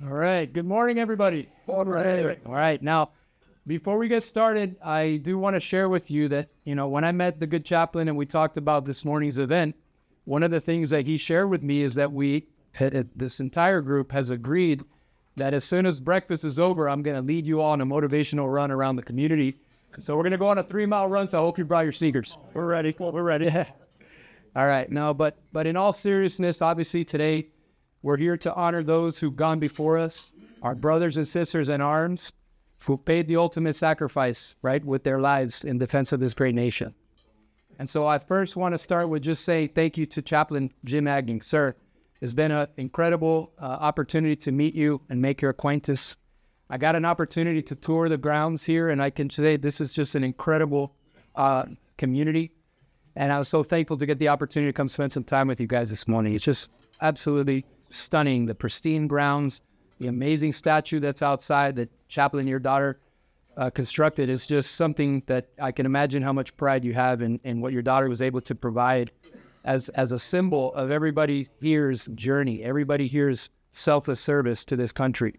All right. Good morning, everybody. All right. All right. Now, before we get started, I do want to share with you that, when I met the good chaplain and we talked about this morning's event, one of the things that he shared with me is that this entire group has agreed that as soon as breakfast is over, I'm going to lead you all on a motivational run around the community. So we're going to go on a 3-mile run. So I hope you brought your sneakers. We're ready. We're ready. All right. No, but in all seriousness, obviously today, we're here to honor those who've gone before us, our brothers and sisters in arms, who paid the ultimate sacrifice, right, with their lives in defense of this great nation. And so I first want to start with just say thank you to Chaplain Jim Agnew. Sir, it's been an incredible opportunity to meet you and make your acquaintance. I got an opportunity to tour the grounds here, and I can say this is just an incredible community. And I was so thankful to get the opportunity to come spend some time with you guys this morning. It's just absolutely stunning. The pristine grounds, the amazing statue that's outside that Chaplain, your daughter, constructed is just something that I can imagine how much pride you have in what your daughter was able to provide as a symbol of everybody here's journey, everybody here's selfless service to this country.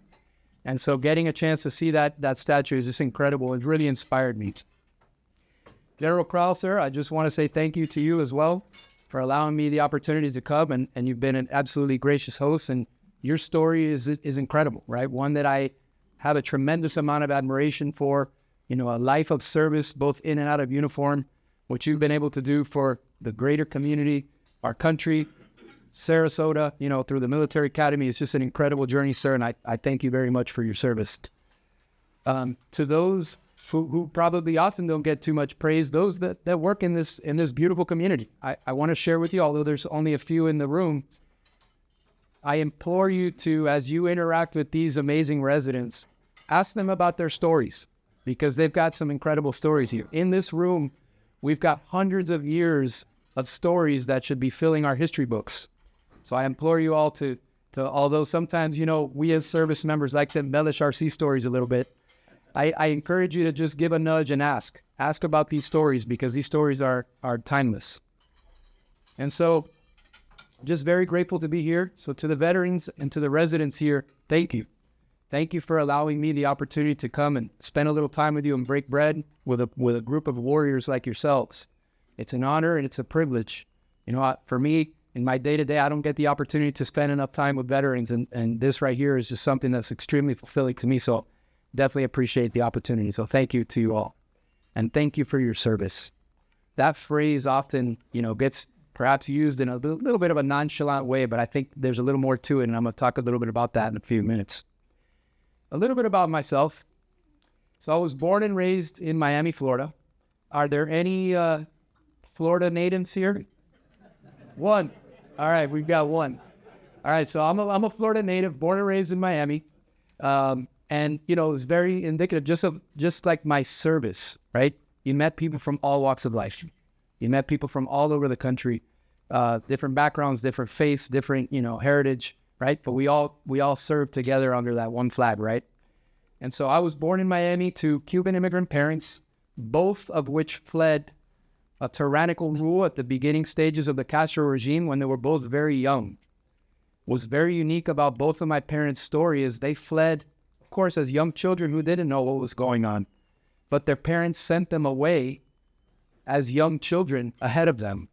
And so getting a chance to see that statue is just incredible. It really inspired me. General Krall, sir, I just want to say thank you to you as well for allowing me the opportunity to come, and you've been an absolutely gracious host, and your story is incredible, right? One that I have a tremendous amount of admiration for, a life of service, both in and out of uniform, what you've been able to do for the greater community, our country, Sarasota, through the military academy. It's just an incredible journey, sir, and I thank you very much for your service. To those who probably often don't get too much praise, those that work in this beautiful community. I want to share with you, although there's only a few in the room, I implore you to, as you interact with these amazing residents, ask them about their stories, because they've got some incredible stories here. In this room, we've got hundreds of years of stories that should be filling our history books. So I implore you all to although sometimes, we as service members like to embellish our sea stories a little bit, I encourage you to just give a nudge and ask about these stories, because these stories are timeless. And so just very grateful to be here. So to the veterans and to the residents here, thank you. Thank you for allowing me the opportunity to come and spend a little time with you and break bread with a group of warriors like yourselves. It's an honor and it's a privilege. For me, in my day-to-day, I don't get the opportunity to spend enough time with veterans, and this right here is just something that's extremely fulfilling to me. So definitely appreciate the opportunity. So thank you to you all. And thank you for your service. That phrase often, gets perhaps used in a little bit of a nonchalant way, but I think there's a little more to it, and I'm going to talk a little bit about that in a few minutes. A little bit about myself. So I was born and raised in Miami, Florida. Are there any Florida natives here? One. All right, we've got one. All right, so I'm a Florida native, born and raised in Miami. And, it's very indicative just like my service, right? You met people from all walks of life. You met people from all over the country, different backgrounds, different faiths, different, heritage, right? But we all served together under that one flag, right? And so I was born in Miami to Cuban immigrant parents, both of which fled a tyrannical rule at the beginning stages of the Castro regime when they were both very young. What's very unique about both of my parents' story is they fled, of course, as young children who didn't know what was going on, but their parents sent them away as young children ahead of them.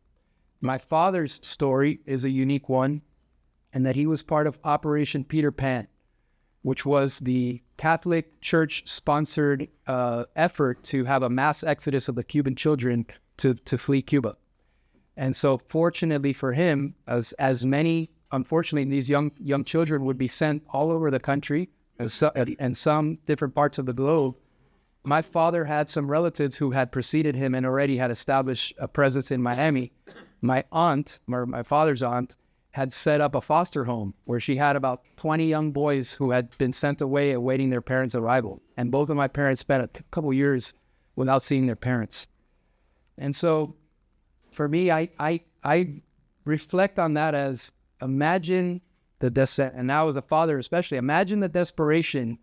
My father's story is a unique one, and that he was part of Operation Peter Pan, which was the Catholic Church-sponsored effort to have a mass exodus of the Cuban children to flee Cuba. And so fortunately for him, as many, unfortunately, these young children would be sent all over the country and some different parts of the globe, my father had some relatives who had preceded him and already had established a presence in Miami. My aunt, my father's aunt, had set up a foster home where she had about 20 young boys who had been sent away awaiting their parents' arrival. And both of my parents spent a couple years without seeing their parents. And so for me, I reflect on that as imagine and now as a father especially, imagine the desperation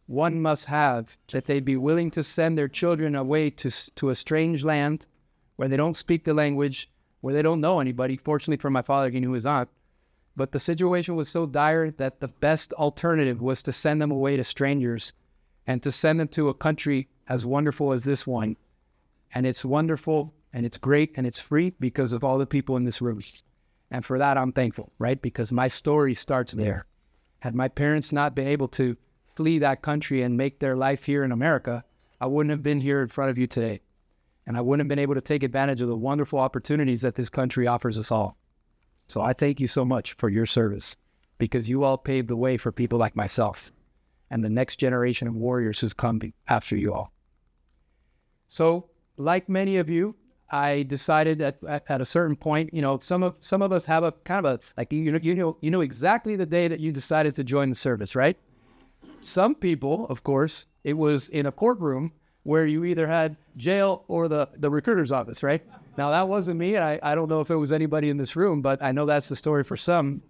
one must have that they'd be willing to send their children away to a strange land where they don't speak the language, where they don't know anybody. Fortunately for my father, he knew his aunt. But the situation was so dire that the best alternative was to send them away to strangers and to send them to a country as wonderful as this one. And it's wonderful and it's great and it's free because of all the people in this room. And for that, I'm thankful, right? Because my story starts there. Had my parents not been able to flee that country and make their life here in America, I wouldn't have been here in front of you today. And I wouldn't have been able to take advantage of the wonderful opportunities that this country offers us all. So I thank you so much for your service, because you all paved the way for people like myself and the next generation of warriors who's come after you all. So like many of you, I decided at a certain point, some of us have a kind of a, like, you know exactly the day that you decided to join the service, right? Some people, of course, it was in a courtroom where you either had jail or the recruiter's office, right? Now, that wasn't me. I don't know if it was anybody in this room, but I know that's the story for some.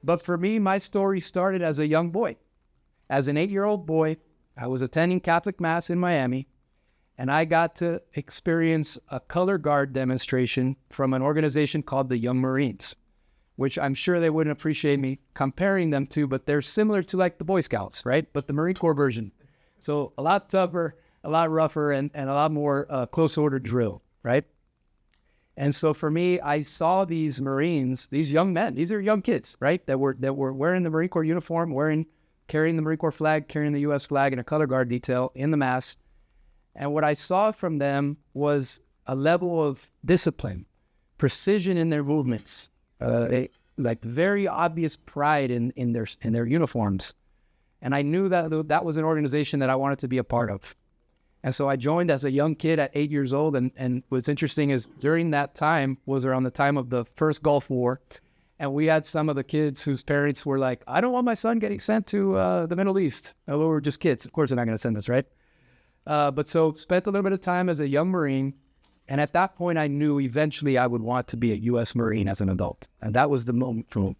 But for me, my story started as a young boy. As an 8-year-old boy, I was attending Catholic Mass in Miami, and I got to experience a color guard demonstration from an organization called the Young Marines, which I'm sure they wouldn't appreciate me comparing them to, but they're similar to like the Boy Scouts, right? But the Marine Corps version. So a lot tougher, a lot rougher, and a lot more close order drill, right? And so for me, I saw these Marines, these young men, these are young kids, right? That were wearing the Marine Corps uniform, carrying the Marine Corps flag, carrying the U.S. flag in a color guard detail in the Mass. And what I saw from them was a level of discipline, precision in their movements, like very obvious pride in their uniforms. And I knew that was an organization that I wanted to be a part of. And so I joined as a young kid at 8 years old. And what's interesting is during that time was around the time of the first Gulf War. And we had some of the kids whose parents were like, I don't want my son getting sent to the Middle East. Although we're just kids. Of course, they're not going to send us, right? But so spent a little bit of time as a young Marine. And at that point, I knew eventually I would want to be a U.S. Marine as an adult. And that was the moment for me.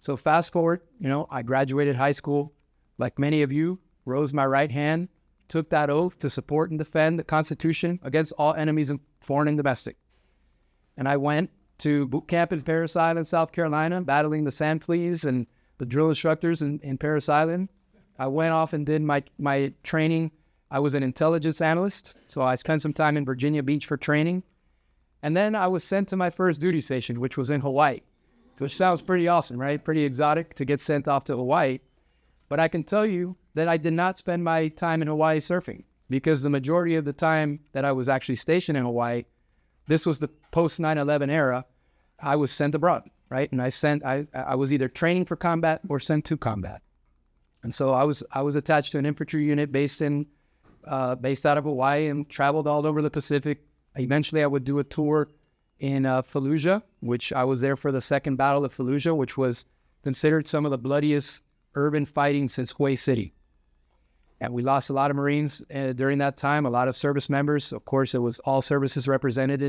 So fast forward, I graduated high school. Like many of you, rose my right hand, took that oath to support and defend the Constitution against all enemies, foreign and domestic. And I went to boot camp in Parris Island, South Carolina, battling the sand fleas and the drill instructors in Parris Island. I went off and did my training. I was an intelligence analyst, so I spent some time in Virginia Beach for training. And then I was sent to my first duty station, which was in Hawaii, which sounds pretty awesome, right? Pretty exotic to get sent off to Hawaii. But I can tell you that I did not spend my time in Hawaii surfing, because the majority of the time that I was actually stationed in Hawaii, this was the post 9/11 era, I was sent abroad, right? And I was either training for combat or sent to combat. And so I was attached to an infantry unit based out of Hawaii and traveled all over the Pacific. Eventually, I would do a tour in Fallujah, which I was there for the second Battle of Fallujah, which was considered some of the bloodiest urban fighting since Hue City. And we lost a lot of Marines during that time, a lot of service members. Of course, it was all services represented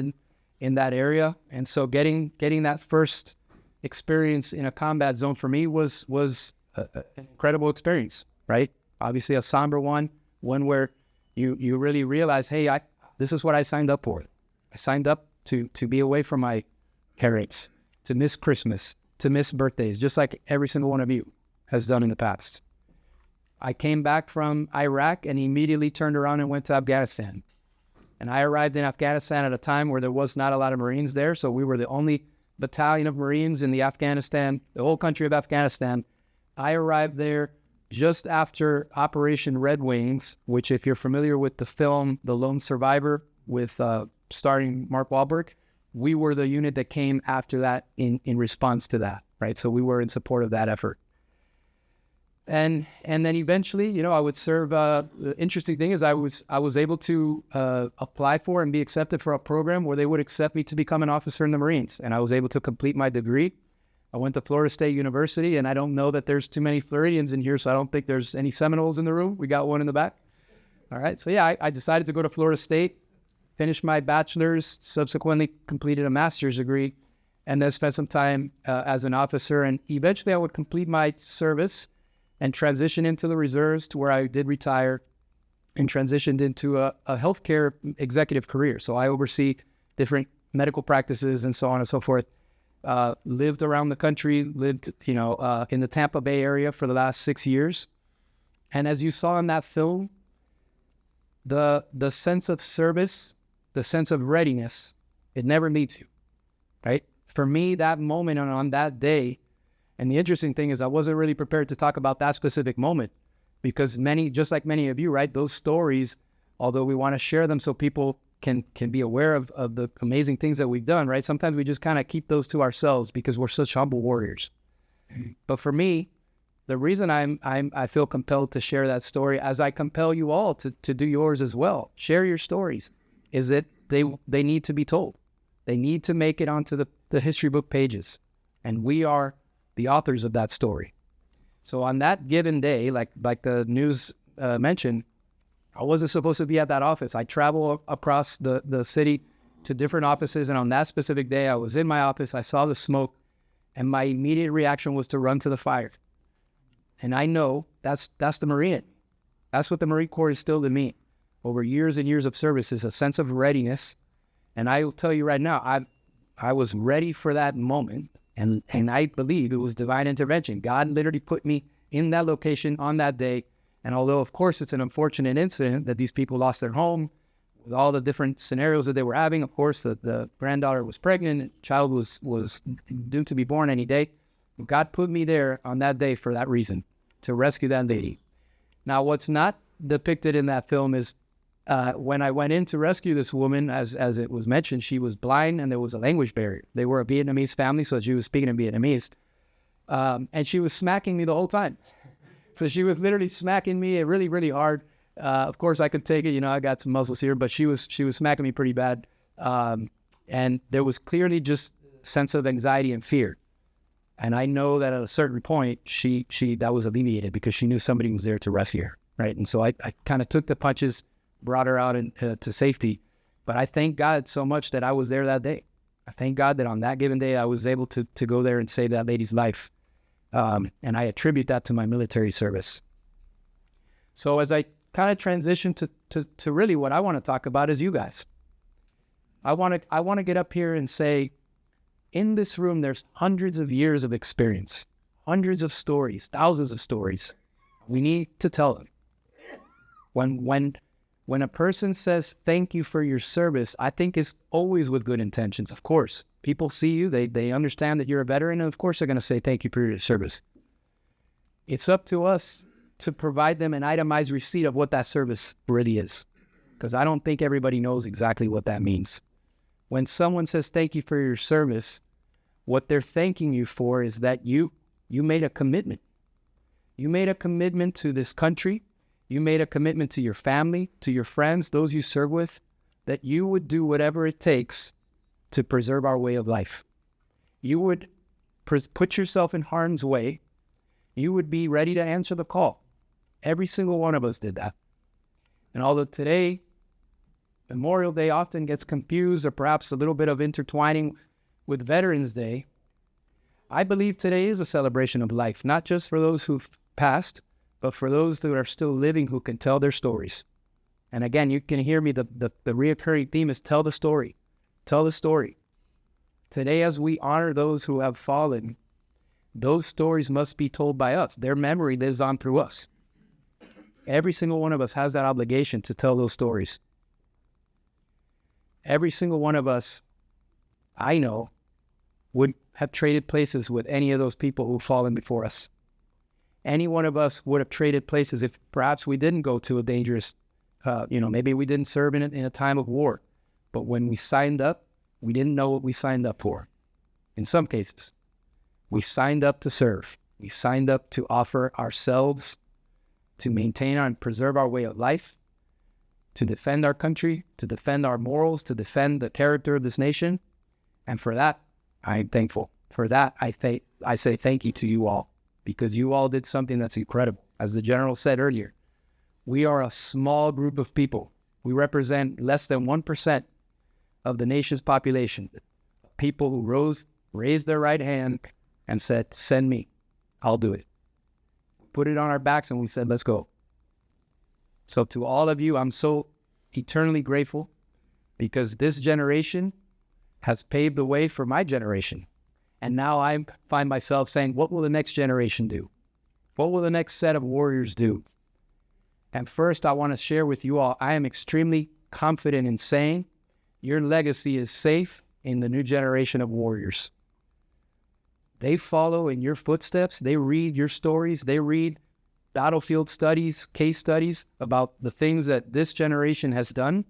in that area. And so getting that first experience in a combat zone for me was an incredible experience, right? Obviously a somber one where you really realize, hey, this is what I signed up for. I signed up to be away from my parents, to miss Christmas, to miss birthdays, just like every single one of you has done in the past. I came back from Iraq and immediately turned around and went to Afghanistan. And I arrived in Afghanistan at a time where there was not a lot of Marines there, so we were the only battalion of Marines in the whole country of Afghanistan. I arrived there just after Operation Red Wings, which, if you're familiar with the film The Lone Survivor with starring Mark Wahlberg, we were the unit that came after that in response to that, right? So we were in support of that effort. And then eventually, I would serve. The interesting thing is I was able to apply for and be accepted for a program where they would accept me to become an officer in the Marines. And I was able to complete my degree. I went to Florida State University, and I don't know that there's too many Floridians in here, so I don't think there's any Seminoles in the room. We got one in the back. All right. So yeah, I decided to go to Florida State, finished my bachelor's, subsequently completed a master's degree, and then spent some time as an officer. And eventually I would complete my service and transition into the reserves, to where I did retire and transitioned into a healthcare executive career. So I oversee different medical practices and so on and so forth. lived around the country, lived, in the Tampa Bay area for the last 6 years. And as you saw in that film, the sense of service, the sense of readiness, it never leaves you, right? For me, that moment on that day, and the interesting thing is I wasn't really prepared to talk about that specific moment because just like many of you, right, those stories, although we want to share them so people can be aware of the amazing things that we've done, right? Sometimes we just kind of keep those to ourselves because we're such humble warriors. But for me, the reason I feel compelled to share that story, as I compel you all to do yours as well, share your stories, is that they need to be told. They need to make it onto the history book pages. And we are the authors of that story. So on that given day, like the news mentioned, I wasn't supposed to be at that office. I travel across the city to different offices, and on that specific day, I was in my office, I saw the smoke, and my immediate reaction was to run to the fire. And I know that's the Marine in me. That's what the Marine Corps instilled in me over years and years of service, is a sense of readiness. And I will tell you right now, I was ready for that moment, and I believe it was divine intervention. God literally put me in that location on that day. And although, of course, it's an unfortunate incident that these people lost their home with all the different scenarios that they were having, of course, the granddaughter was pregnant, child was due to be born any day. God put me there on that day for that reason, to rescue that lady. Now, what's not depicted in that film is when I went in to rescue this woman, as it was mentioned, she was blind and there was a language barrier. They were a Vietnamese family, so she was speaking in Vietnamese. And she was smacking me the whole time. So she was literally smacking me really, really hard. Of course, I could take it. I got some muscles here, but she was smacking me pretty bad. And there was clearly just a sense of anxiety and fear. And I know that at a certain point, she that was alleviated because she knew somebody was there to rescue her, right? And so I kind of took the punches, brought her out to safety. But I thank God so much that I was there that day. I thank God that on that given day, I was able to go there and save that lady's life. And I attribute that to my military service. So as I kind of transition to really what I want to talk about is you guys. I want to get up here and say, in this room, there's hundreds of years of experience, hundreds of stories, thousands of stories. We need to tell them. When a person says thank you for your service, I think it's always with good intentions, of course. People see you, they understand that you're a veteran, and of course they're going to say thank you for your service. It's up to us to provide them an itemized receipt of what that service really is, because I don't think everybody knows exactly what that means. When someone says thank you for your service, what they're thanking you for is that you made a commitment. You made a commitment to this country. You made a commitment to your family, to your friends, those you serve with, that you would do whatever it takes to preserve our way of life. You would put yourself in harm's way. You would be ready to answer the call. Every single one of us did that. And although today, Memorial Day often gets confused or perhaps a little bit of intertwining with Veterans Day, I believe today is a celebration of life, not just for those who've passed, but for those that are still living who can tell their stories. And again, you can hear me, the reoccurring theme is tell the story. Tell the story. Today, as we honor those who have fallen, those stories must be told by us. Their memory lives on through us. Every single one of us has that obligation to tell those stories. Every single one of us, I know, would have traded places with any of those people who've fallen before us. Any one of us would have traded places if perhaps we didn't go to a dangerous, maybe we didn't serve in a time of war. But when we signed up, we didn't know what we signed up for. In some cases, we signed up to serve. We signed up to offer ourselves, to maintain and preserve our way of life, to defend our country, to defend our morals, to defend the character of this nation. And for that, I'm thankful. For that, I say thank you to you all, because you all did something that's incredible. As the general said earlier, we are a small group of people. We represent less than 1% of the nation's population. People who raised their right hand and said, send me, I'll do it. Put it on our backs and we said, let's go. So to all of you, I'm so eternally grateful, because this generation has paved the way for my generation. And now I find myself saying, what will the next generation do? What will the next set of warriors do? And first, I want to share with you all, I am extremely confident in saying your legacy is safe in the new generation of warriors. They follow in your footsteps. They read your stories. They read battlefield studies, case studies about the things that this generation has done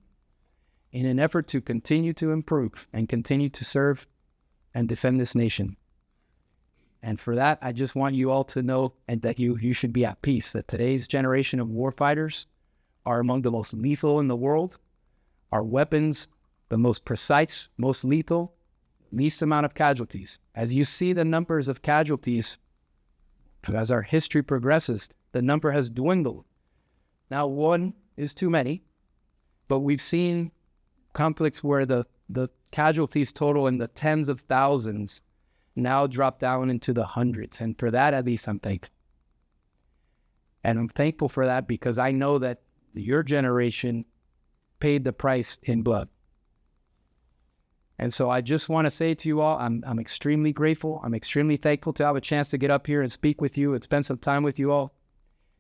in an effort to continue to improve and continue to serve and defend this nation. And for that, I just want you all to know and that you should be at peace, that today's generation of warfighters are among the most lethal in the world. Our weapons, the most precise, most lethal, least amount of casualties. As you see the numbers of casualties, as our history progresses, the number has dwindled. Now, one is too many, but we've seen conflicts where the casualties total in the tens of thousands now drop down into the hundreds. And for that, at least, I'm thankful. And I'm thankful for that because I know that your generation paid the price in blood. And so I just want to say to you all, I'm extremely grateful. I'm extremely thankful to have a chance to get up here and speak with you and spend some time with you all.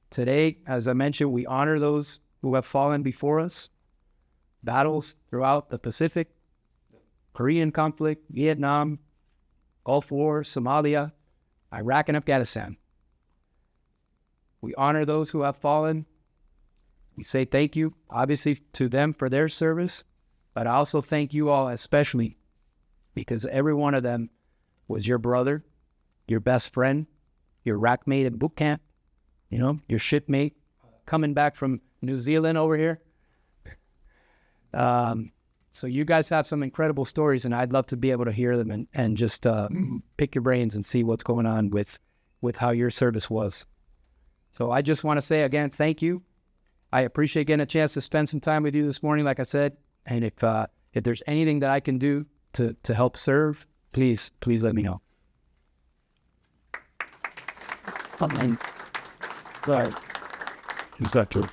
Today, as I mentioned, we honor those who have fallen before us. Battles throughout the Pacific, Korean conflict, Vietnam, Gulf War, Somalia, Iraq, and Afghanistan. We honor those who have fallen. We say thank you, obviously, to them for their service. But I also thank you all especially because every one of them was your brother, your best friend, your rack mate at boot camp, your shipmate coming back from New Zealand over here. So you guys have some incredible stories, and I'd love to be able to hear them and just pick your brains and see what's going on with how your service was. So I just want to say again, thank you. I appreciate getting a chance to spend some time with you this morning, like I said. And if there's anything that I can do to help serve, please let me know. Right. Is that true?